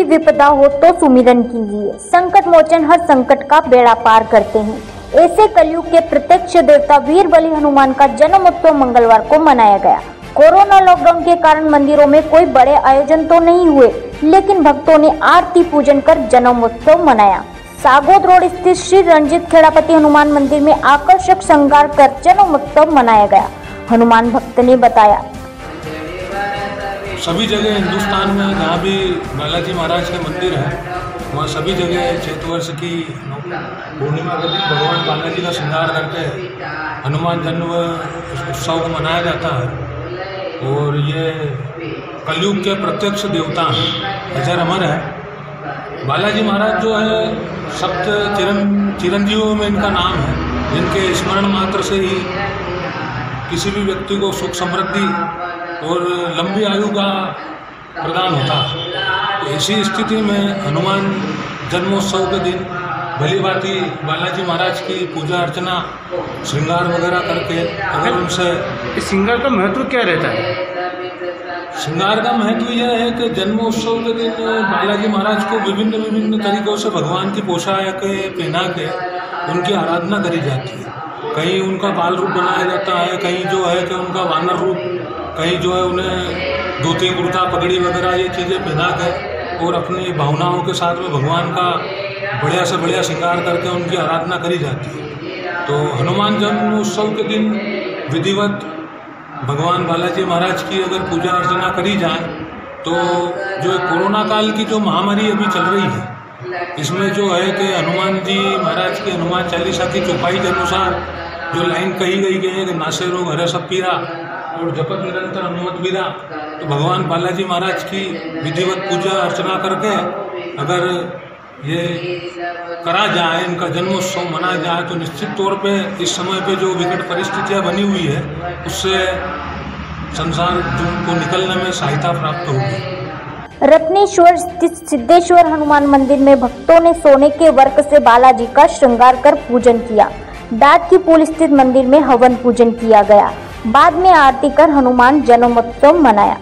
विपदा हो तो सुमिरन कीजिए। संकट मोचन हर संकट का बेड़ा पार करते हैं। ऐसे कलयुग के प्रत्यक्ष देवता वीर बलि हनुमान का जन्म उत्सव मंगलवार को मनाया गया। कोरोना लॉकडाउन के कारण मंदिरों में कोई बड़े आयोजन तो नहीं हुए, लेकिन भक्तों ने आरती पूजन कर जन्म उत्सव मनाया। सागोद रोड स्थित श्री रणजीत खेड़ापति हनुमान मंदिर में आकर्षक श्रृंगार कर जन्म उत्सव मनाया गया। हनुमान भक्त ने बताया, सभी जगह हिंदुस्तान में जहाँ भी बालाजी महाराज के मंदिर है, वहाँ सभी जगह चैत्र वर्ष की पूर्णिमा के दिन भगवान बालाजी का श्रृंगार करके हनुमान जन्म उत्सव को मनाया जाता है। और ये कलयुग के प्रत्यक्ष देवता हैं, अजर अमर है। बालाजी महाराज जो है सप्त चिरंजीवों में इनका नाम है, जिनके स्मरण मात्र से ही किसी भी व्यक्ति को सुख समृद्धि और लंबी आयु का प्रदान होता है। तो इसी स्थिति में हनुमान जन्मोत्सव के दिन भली भांति बालाजी महाराज की पूजा अर्चना श्रृंगार वगैरह करके अगर उनसे इस श्रृंगार का महत्व क्या रहता है? श्रृंगार का महत्व यह है कि जन्मोत्सव के दिन बालाजी महाराज को विभिन्न तरीकों से भगवान की पोशाक पहना के उनकी आराधना करी जाती है। कहीं उनका बाल रूप बनाया जाता है, कहीं जो है कि उनका वानर रूप, कहीं जो है उन्हें धोती कुर्ता पगड़ी वगैरह ये चीज़ें पहना कर और अपनी भावनाओं के साथ में भगवान का बढ़िया से बढ़िया श्रृंगार करके उनकी आराधना करी जाती है। तो हनुमान जन्म उत्सव के दिन विधिवत भगवान बालाजी महाराज की अगर पूजा अर्चना करी जाए तो जो कोरोना काल की जो महामारी अभी चल रही है, इसमें जो है कि हनुमान जी महाराज की हनुमान चालीसा की चौपाई के अनुसार जो लाइन कही गई है कि नासे रोग हरे सब पीरा और जपत निरंतर हनुमत बीरा, तो भगवान बालाजी महाराज की विधिवत पूजा अर्चना करके अगर ये करा जाए, इनका जन्मोत्सव मनाया जाए, तो निश्चित तौर पे इस समय पे जो विकट परिस्थितियां बनी हुई है उससे संसार को निकलने में सहायता प्राप्त होगी। रत्नेश्वर स्थित सिद्धेश्वर हनुमान मंदिर में भक्तों ने सोने के वर्क से बालाजी का श्रृंगार कर पूजन किया। डाट की पुल स्थित मंदिर में हवन पूजन किया गया। बाद में आरती कर हनुमान जन्मोत्सव मनाया।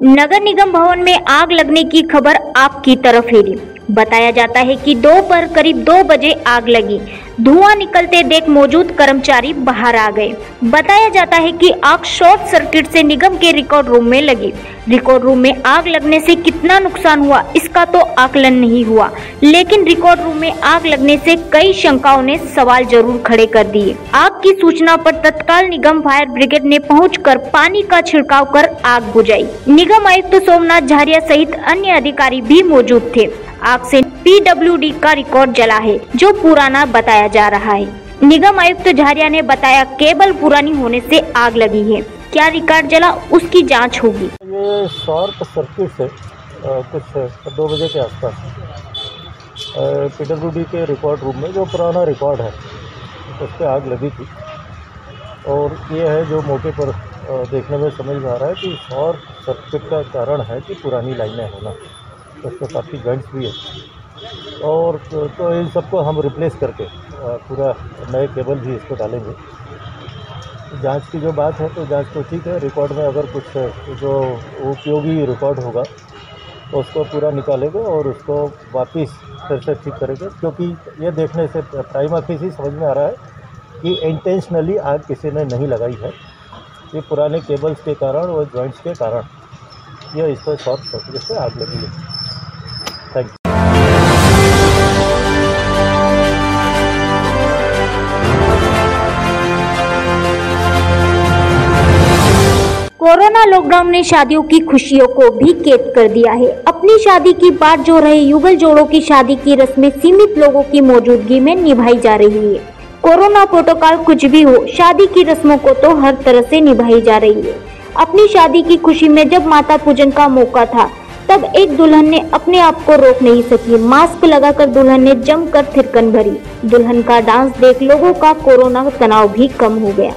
नगर निगम भवन में आग लगने की खबर आपकी तरफ हेरी। बताया जाता है कि दोपहर करीब 2 बजे आग लगी। धुआं निकलते देख मौजूद कर्मचारी बाहर आ गए। बताया जाता है कि आग शॉर्ट सर्किट से निगम के रिकॉर्ड रूम में लगी। रिकॉर्ड रूम में आग लगने से कितना नुकसान हुआ इसका तो आकलन नहीं हुआ, लेकिन रिकॉर्ड रूम में आग लगने से कई शंकाओं ने सवाल जरूर खड़े कर दिए। आग की सूचना पर तत्काल निगम फायर ब्रिगेड ने पहुंचकर पानी का छिड़काव कर आग बुझाई। निगम आयुक्त सोमनाथ झारिया सहित अन्य अधिकारी भी मौजूद थे। आग से PWD का रिकॉर्ड जला है, जो पुराना बताया जा रहा है। निगम आयुक्त झारिया ने बताया केबल पुरानी होने से आग लगी है। क्या रिकॉर्ड जला उसकी जांच होगी। ये शॉर्ट सर्किट से कुछ 2 बजे के आसपास PWD के रिकॉर्ड रूम में जो पुराना रिकॉर्ड है उस पर आग लगी थी। और ये है जो मौके पर देखने में समझ में आ रहा है कि शॉर्ट सर्किट का कारण है कि पुरानी लाइनें होना, उसमें काफ़ी जॉइंट्स भी है। और तो इन सबको हम रिप्लेस करके पूरा नए केबल भी इसको डालेंगे। जांच की जो बात है तो जांच तो ठीक है, रिकॉर्ड में अगर कुछ जो उपयोगी रिकॉर्ड होगा तो उसको पूरा निकालेंगे और उसको वापस फिर से ठीक करेंगे। क्योंकि ये देखने से प्राइमा फेसी समझ में आ रहा है कि इंटेंशनली आग किसी ने नहीं लगाई है। ये पुराने केबल्स के कारण और जॉइंट्स के कारण ये इस पर शॉर्ट सर्किट से आग लगी है। Thank you. कोरोना लॉकडाउन ने शादियों की खुशियों को भी कैद कर दिया है। अपनी शादी की बाट जो रहे युगल जोड़ों की शादी की रस्में सीमित लोगों की मौजूदगी में निभाई जा रही है। कोरोना प्रोटोकॉल कुछ भी हो, शादी की रस्मों को तो हर तरह से निभाई जा रही है। अपनी शादी की खुशी में जब माता पूजन का मौका था, तब एक दुल्हन ने अपने आप को रोक नहीं सकी। मास्क लगाकर दुल्हन ने जमकर थिरकन भरी। दुल्हन का डांस देख लोगों का कोरोना तनाव भी कम हो गया।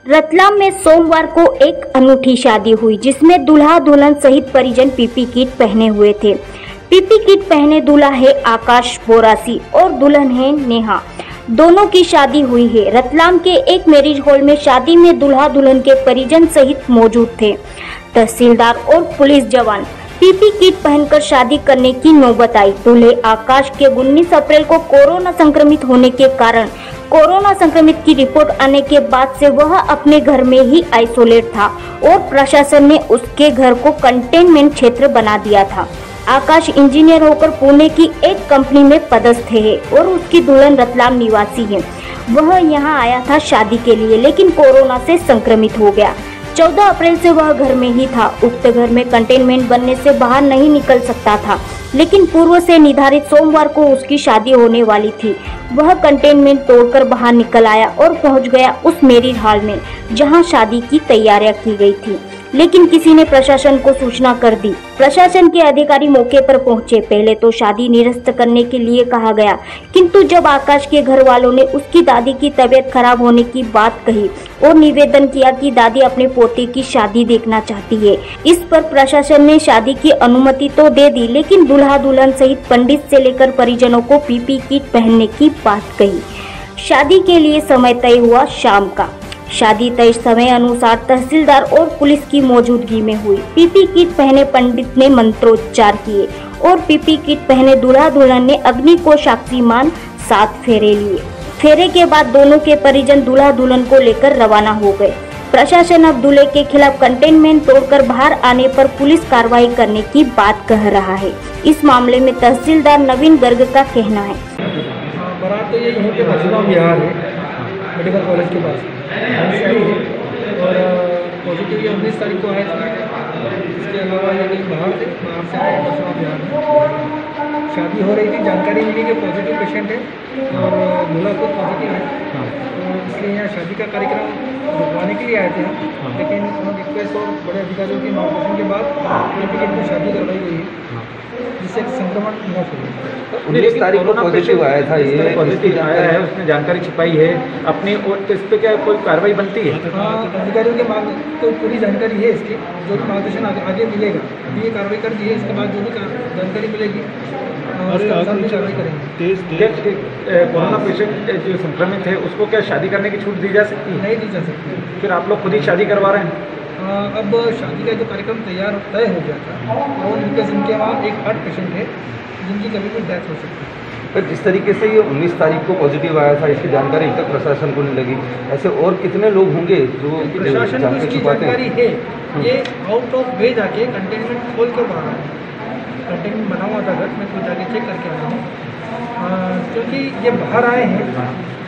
रतलाम में सोमवार को एक अनूठी शादी हुई, जिसमें दूल्हा दुल्हन सहित परिजन पीपी किट पहने हुए थे। पीपी किट पहने दूल्हा है आकाश बोरासी और दुल्हन है नेहा। दोनों की शादी हुई है। रतलाम के एक मैरिज हॉल में शादी में दूल्हा दुल्हन के परिजन सहित मौजूद थे। तहसीलदार और पुलिस जवान पीपी किट पहनकर शादी करने की नौबत आई। दूल्हे आकाश के 19 अप्रैल को कोरोना संक्रमित होने के कारण कोरोना संक्रमित की रिपोर्ट आने के बाद से वह अपने घर में ही आइसोलेट था और प्रशासन ने उसके घर को कंटेनमेंट क्षेत्र बना दिया था। आकाश इंजीनियर होकर पुणे की एक कंपनी में पदस्थ है और उसकी दुल्हन रतलाम निवासी है। वह यहां आया था शादी के लिए, लेकिन कोरोना से संक्रमित हो गया। 14 अप्रैल से वह घर में ही था। उक्त घर में कंटेनमेंट बनने से बाहर नहीं निकल सकता था, लेकिन पूर्व से निर्धारित सोमवार को उसकी शादी होने वाली थी। वह कंटेनमेंट तोड़कर बाहर निकल आया और पहुंच गया उस मैरिज हॉल में जहां शादी की तैयारियां की गई थी, लेकिन किसी ने प्रशासन को सूचना कर दी। प्रशासन के अधिकारी मौके पर पहुंचे। पहले तो शादी निरस्त करने के लिए कहा गया, किंतु जब आकाश के घर वालों ने उसकी दादी की तबीयत खराब होने की बात कही और निवेदन किया कि दादी अपने पोते की शादी देखना चाहती है, इस पर प्रशासन ने शादी की अनुमति तो दे दी, लेकिन दूल्हा दुल्हन सहित पंडित से लेकर परिजनों को पीपी किट पहनने की बात कही। शादी के लिए समय तय हुआ शाम का। शादी तय समय अनुसार तहसीलदार और पुलिस की मौजूदगी में हुई। पीपी किट पहने पंडित ने मंत्रोच्चार किए और पीपी किट पहने दूल्हा दुल्हन ने अग्नि को साक्षी मान 7 फेरे लिए। फेरे के बाद दोनों के परिजन दूल्हा दुल्हन को लेकर रवाना हो गए। प्रशासन अब दूल्हे के खिलाफ कंटेनमेंट तोड़कर बाहर आने पर पुलिस कार्रवाई करने की बात कह रहा है। इस मामले में तहसीलदार नवीन गर्ग का कहना है। बारात तो ये यहीं पे मजलूम बिहार है, मेडिकल कॉलेज के पास और पॉजिटिव ये 19 तारीख को आए थे। इसके अलावा ये कहीं बाहर से आए मजलूम बिहार में। शादी हो रही थी, जानकारी मिली कि पॉजिटिव पेशेंट है और दूल्हा खुद पॉजिटिव है, तो इसलिए यहाँ शादी का कार्यक्रम रुकवाने के लिए आए थे। लेकिन रिक्वेस्ट और बड़े अधिकारियों के मार्गदर्शन के बाद शादी करवाई गई है, जिससे संक्रमण न फैले। 19 तारीख को पॉजिटिव आया था, ये पॉजिटिव आया है, उसने जानकारी छिपाई है अपनी, तो इस पर क्या कोई कार्रवाई बनती है? अधिकारियों के मार्ग तो पूरी जानकारी है इसकी, जो भी मार्गदर्शन आगे मिलेगा ये कार्रवाई कर दी है। इसके बाद जो भी जानकारी मिलेगी कार्रवाई करेंगे। कोरोना पेशेंट जो संक्रमित है उसको क्या शादी करने की छूट दी जा सकती है? नहीं दी जा सकती। फिर आप लोग खुद ही शादी करवा रहे हैं? अब शादी का जो कार्यक्रम तय हो गया था और जिनके वहाँ एक हार्ट पेशेंट है जिनकी कभी भी डेथ हो सकती है। पर जिस तरीके से ये 19 तारीख को पॉजिटिव आया था, इसकी जानकारी अब तक प्रशासन को नहीं लगी, ऐसे और कितने लोग होंगे जो प्रशासन को इसकी जानकारी है? ये आउट ऑफ वे जाके कंटेनमेंट खोल कर बाहर आए। कंटेनमेंट बना हुआ था घर में, खुद जाके चेक करके आया हूँ, क्योंकि ये बाहर आए हैं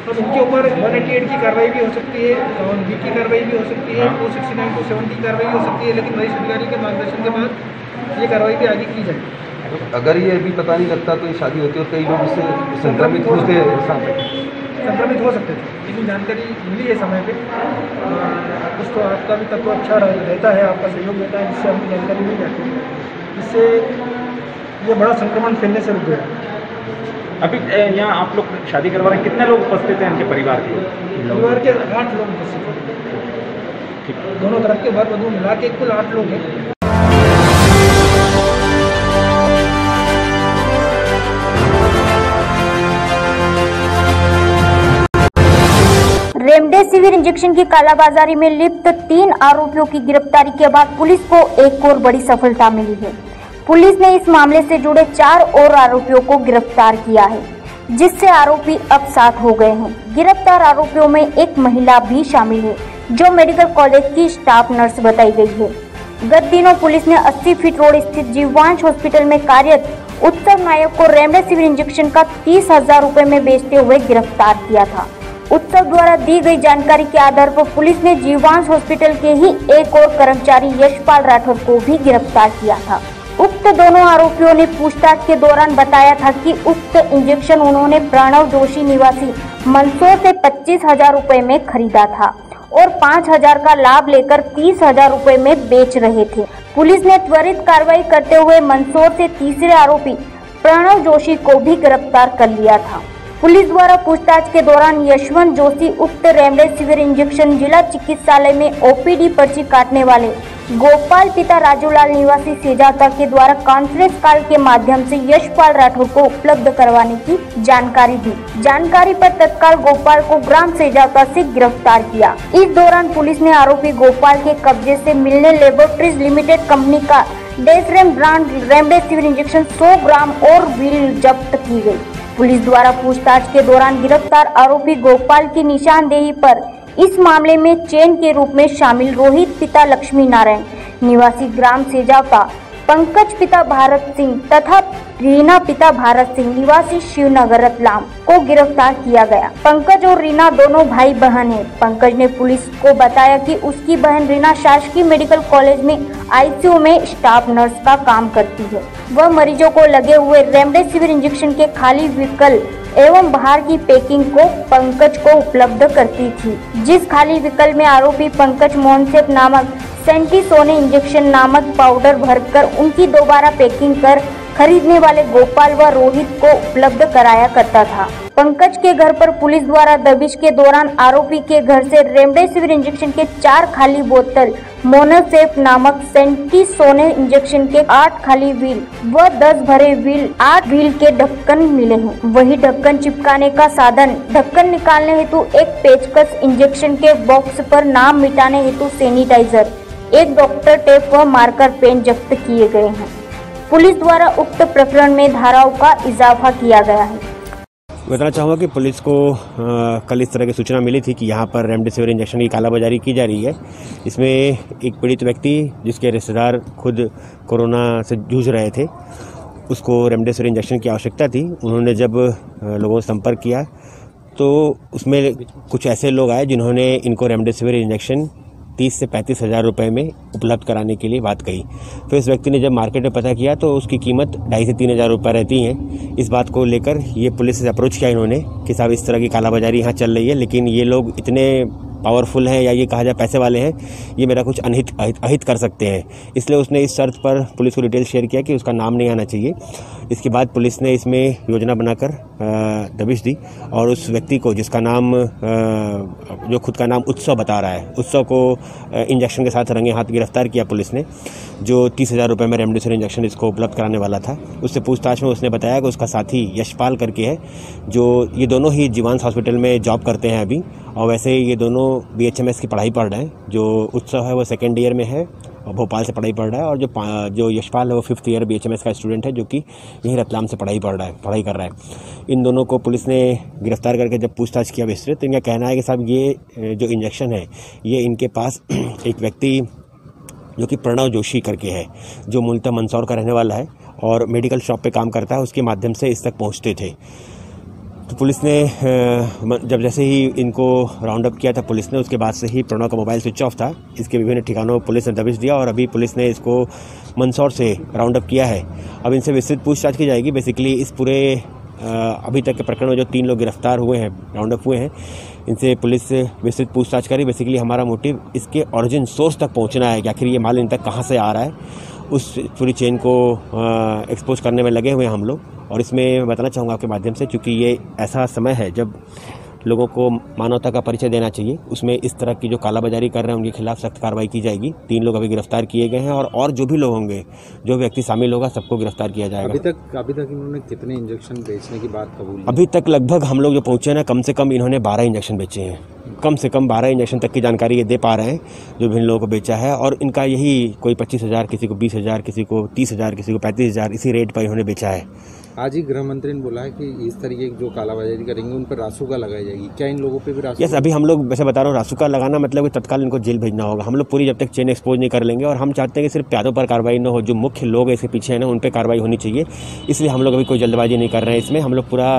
तो इनके ऊपर 188 की कार्रवाई भी हो सकती है, 1 की कार्रवाई भी हो सकती है, 269 270 की कार्रवाई भी हो सकती है, लेकिन वरिष्ठ अधिकारी के मार्गदर्शन के बाद ये कार्रवाई भी आगे की जाए। अगर ये अभी पता नहीं लगता तो ये शादी होती है और कई लोग इससे संक्रमित होते संक्रमित हो सकते थे, लेकिन जानकारी मिली है समय पे। कुछ तो आपका भी तत्व अच्छा रहता है, आपका सहयोग रहता है, जिससे हमको जानकारी मिल जाती है, जिससे ये बड़ा संक्रमण फैलने से रुक गया। अभी यहाँ आप लोग शादी करवा रहे हैं, कितने लोग उपस्थित हैं इनके परिवार के? परिवार के 8 लोग उपस्थित हैं, दोनों तरफ के वर वधू मिला के कुल 8 लोग हैं। रेमडेसिविर इंजेक्शन की कालाबाजारी में लिप्त 3 आरोपियों की गिरफ्तारी के बाद पुलिस को एक और बड़ी सफलता मिली है। पुलिस ने इस मामले से जुड़े 4 और आरोपियों को गिरफ्तार किया है, जिससे आरोपी अब 7 हो गए हैं। गिरफ्तार आरोपियों में एक महिला भी शामिल है। जो मेडिकल कॉलेज की स्टाफ नर्स बताई गई है। गत दिनों पुलिस ने 80 फीट रोड स्थित जीवांश हॉस्पिटल में कार्यरत उत्सव नायक को रेमडेसिविर इंजेक्शन का 30,000 रुपए में बेचते हुए गिरफ्तार किया था। उत्सव द्वारा दी गई जानकारी के आधार पर पुलिस ने जीवांश हॉस्पिटल के ही एक और कर्मचारी यशपाल राठौर को भी गिरफ्तार किया था। उक्त दोनों आरोपियों ने पूछताछ के दौरान बताया था कि उक्त इंजेक्शन उन्होंने प्रणव जोशी निवासी मंदसौर से 25,000 रुपए में खरीदा था और 5,000 का लाभ लेकर 30,000 रुपए में बेच रहे थे। पुलिस ने त्वरित कार्रवाई करते हुए मंदसौर से तीसरे आरोपी प्रणव जोशी को भी गिरफ्तार कर लिया था। पुलिस द्वारा पूछताछ के दौरान यशवंत जोशी उक्त रेमडेसिविर इंजेक्शन जिला चिकित्सालय में ओपीडी पर्ची काटने वाले गोपाल पिता राजूलाल निवासी सेजावता के द्वारा कॉन्फ्रेंस कॉल के माध्यम से यशपाल राठौर को उपलब्ध करवाने की जानकारी दी। जानकारी पर तत्काल गोपाल को ग्राम सेजावता से गिरफ्तार किया। इस दौरान पुलिस ने आरोपी गोपाल के कब्जे से मिलने लेबोरेटरीज लिमिटेड कंपनी का डेसरेम ब्रांड रेमडेसिविर इंजेक्शन 100 ग्राम और व्हील जब्त की गयी। पुलिस द्वारा पूछताछ के दौरान गिरफ्तार आरोपी गोपाल की निशानदेही पर इस मामले में चेन के रूप में शामिल रोहित पिता लक्ष्मी नारायण निवासी ग्राम सेजावता, पंकज पिता भारत सिंह तथा रीना पिता भारत सिंह निवासी शिवनगर रतलाम को गिरफ्तार किया गया। पंकज और रीना दोनों भाई बहन हैं। पंकज ने पुलिस को बताया कि उसकी बहन रीना शासकीय मेडिकल कॉलेज में आईसीयू में स्टाफ नर्स का काम करती है। वह मरीजों को लगे हुए रेमडेसिविर इंजेक्शन के खाली विकल्प एवं बाहर की पैकिंग को पंकज को उपलब्ध करती थी, जिस खाली विकल्प में आरोपी पंकज मोहनसेप नामक सेंटीसोने इंजेक्शन नामक पाउडर भरकर उनकी दोबारा पैकिंग कर खरीदने वाले गोपाल व रोहित को उपलब्ध कराया करता था। पंकज के घर पर पुलिस द्वारा दबिश के दौरान आरोपी के घर से रेमडेसिविर इंजेक्शन के 4 खाली बोतल, मोनोसेप नामक सेंटीसोने इंजेक्शन के 8 खाली व्हील व 10 भरे व्हील, 8 व्हील के ढक्कन मिले हैं। वही ढक्कन चिपकाने का साधन, ढक्कन निकालने हेतु एक पेचकस, इंजेक्शन के बॉक्स पर नाम मिटाने हेतु सैनिटाइजर, एक डॉक्टर टेप व मार्कर पेन जब्त किए गए हैं। पुलिस द्वारा उक्त प्रकरण में धाराओं का इजाफा किया गया है। बताना चाहूँगा कि पुलिस को कल इस तरह की सूचना मिली थी कि यहाँ पर रेमडेसिविर इंजेक्शन की कालाबाजारी की जा रही है। इसमें एक पीड़ित व्यक्ति जिसके रिश्तेदार खुद कोरोना से जूझ रहे थे, उसको रेमडेसिविर इंजेक्शन की आवश्यकता थी। उन्होंने जब लोगों से संपर्क किया तो उसमें कुछ ऐसे लोग आए जिन्होंने इनको रेमडेसिविर इंजेक्शन 30 से 35,000 रुपये में उपलब्ध कराने के लिए बात कही। फिर इस व्यक्ति ने जब मार्केट में पता किया तो उसकी कीमत 2,500 से 3,000 रुपये रहती हैं। इस बात को लेकर ये पुलिस से अप्रोच किया इन्होंने कि साहब इस तरह की कालाबाजारी यहाँ चल रही है, लेकिन ये लोग इतने पावरफुल हैं या ये कहा जाए पैसे वाले हैं, ये मेरा कुछ अहित कर सकते हैं। इसलिए उसने इस शर्त पर पुलिस को डिटेल शेयर किया कि उसका नाम नहीं आना चाहिए। इसके बाद पुलिस ने इसमें योजना बनाकर दबिश दी और उस व्यक्ति को, जिसका नाम जो खुद का नाम उत्सव बता रहा है, उत्सव को इंजेक्शन के साथ रंगे हाथ गिरफ्तार किया पुलिस ने, जो 30,000 रुपये में रेमडेसिविर इंजेक्शन इसको उपलब्ध कराने वाला था। उससे पूछताछ में उसने बताया कि उसका साथी यशपाल करके है, जो ये दोनों ही जीवांश हॉस्पिटल में जॉब करते हैं अभी, और वैसे ये दोनों BHMS की पढ़ाई पढ़ रहे हैं। जो उत्सव है वो 2nd ईयर में है और भोपाल से पढ़ाई पढ़ रहा है, और जो यशपाल है वो 5th ईयर BHMS का स्टूडेंट है, जो कि यहीं रतलाम से पढ़ाई कर रहा है। इन दोनों को पुलिस ने गिरफ्तार करके जब पूछताछ किया विस्तृत, तो इनका कहना है कि साहब ये जो इंजेक्शन है ये इनके पास एक व्यक्ति जो कि प्रणव जोशी करके है, जो मूलतः मंदसौर का रहने वाला है और मेडिकल शॉप पे काम करता है, उसके माध्यम से इस तक पहुँचते थे। तो पुलिस ने जब जैसे ही इनको राउंड अप किया था पुलिस ने, उसके बाद से ही प्रणव का मोबाइल स्विच ऑफ था। इसके विभिन्न ठिकानों पर पुलिस ने दबिश दिया और अभी पुलिस ने इसको मंदसौर से राउंड अप किया है। अब इनसे विस्तृत पूछताछ की जाएगी। बेसिकली इस पूरे अभी तक के प्रकरण में जो 3 लोग गिरफ्तार हुए हैं, राउंड अप हुए हैं, इनसे पुलिस विस्तृत पूछताछ करी। बेसिकली हमारा मोटिव इसके ओरिजिन सोर्स तक पहुंचना है कि आखिर ये माल इन तक कहाँ से आ रहा है, उस पूरी चेन को एक्सपोज करने में लगे हुए हैं हम लोग। और इसमें बताना चाहूँगा आपके माध्यम से, क्योंकि ये ऐसा समय है जब लोगों को मानवता का परिचय देना चाहिए, उसमें इस तरह की जो कालाबाजारी कर रहे हैं उनके खिलाफ सख्त कार्रवाई की जाएगी। 3 लोग अभी गिरफ्तार किए गए हैं और जो भी लोग होंगे, जो व्यक्ति शामिल होगा, सबको गिरफ्तार किया जाएगा। अभी तक इन्होंने कितने इंजेक्शन बेचने की बात कबूल? अभी तक लगभग हम लोग जो पहुंचे ना, कम से कम इन्होंने 12 इंजेक्शन बेचे हैं। कम से कम 12 इंजेक्शन तक की जानकारी ये दे पा रहे हैं जो भी इन लोगों को बेचा है। और इनका यही कोई 25,000, किसी को 20,000, किसी को 30,000, किसी को 35,000, इसी रेट पर इन्होंने बेचा है। आज ही गृह मंत्री ने बोला है कि इस तरीके की जो कालाबाजारी करेंगे उन पर रासुका लगाई जाएगी, क्या इन लोगों पे भी रासुका? यस, अभी हम लोग वैसे बता रहा हूँ, रासुका लगाना मतलब कि तत्काल इनको जेल भेजना होगा। हम लोग पूरी जब तक चेन एक्सपोज नहीं कर लेंगे, और हम चाहते हैं कि सिर्फ प्यादों पर कार्रवाई न हो, जो मुख्य लोग इसके पीछे हैं ना उन पर कार्रवाई होनी चाहिए। इसलिए हम लोग अभी कोई जल्दबाजी नहीं कर रहे हैं इसमें। हम लोग पूरा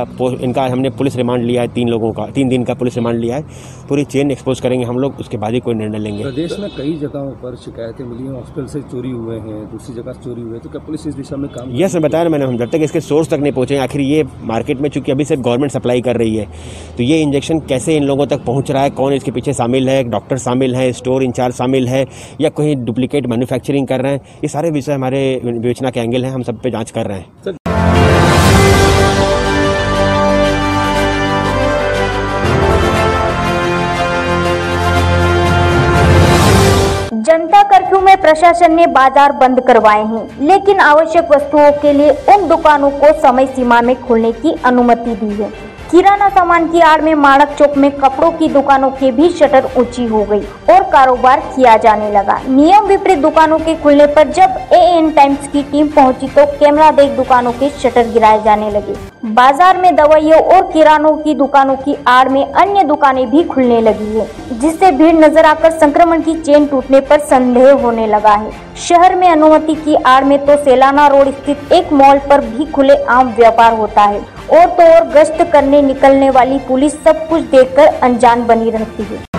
इनका हमने पुलिस रिमांड लिया है 3 लोगों का, 3 दिन का पुलिस रिमांड लिया है। पूरी चेन एक्सपोज करेंगे हम लोग, उसके बाद ही कोई निर्णय लेंगे। प्रदेश में कई जगहों पर शिकायतें मिली हैं, हॉस्पिटल से चोरी हुए हैं, दूसरी जगह चोरी हुए, तो क्या पुलिस इस दिशा में काम? यस, मैं बताया मैंने, हम जब तक इसके सोर्स तक नहीं पहुंचे, आखिर ये मार्केट में चूंकि अभी सिर्फ गवर्नमेंट सप्लाई कर रही है, तो ये इंजेक्शन कैसे इन लोगों तक पहुंच रहा है, कौन इसके पीछे शामिल है, डॉक्टर शामिल है, स्टोर इंचार्ज शामिल है, या कोई डुप्लीकेट मैन्युफैक्चरिंग कर रहे हैं, ये सारे विषय हमारे विवेचना के एंगल हैं, हम सब पे जांच कर रहे हैं। जनता कर्फ्यू में प्रशासन ने बाजार बंद करवाए हैं, लेकिन आवश्यक वस्तुओं के लिए उन दुकानों को समय सीमा में खोलने की अनुमति दी है। किराना सामान की आड़ में माणक चौक में कपड़ों की दुकानों की भी शटर ऊंची हो गई और कारोबार किया जाने लगा। नियम विपरीत दुकानों के खुलने पर जब एएन टाइम्स की टीम पहुंची तो कैमरा देख दुकानों के शटर गिराए जाने लगे। बाजार में दवाइयों और किरानों की दुकानों की आड़ में अन्य दुकानें भी खुलने लगी है, जिससे भीड़ नजर आकर संक्रमण की चेन टूटने पर संदेह होने लगा है। शहर में अनुमति की आड़ में तो सेलाना रोड स्थित एक मॉल पर भी खुले आम व्यापार होता है, और तो और गश्त करने निकलने वाली पुलिस सब कुछ देखकर अनजान बनी रहती है।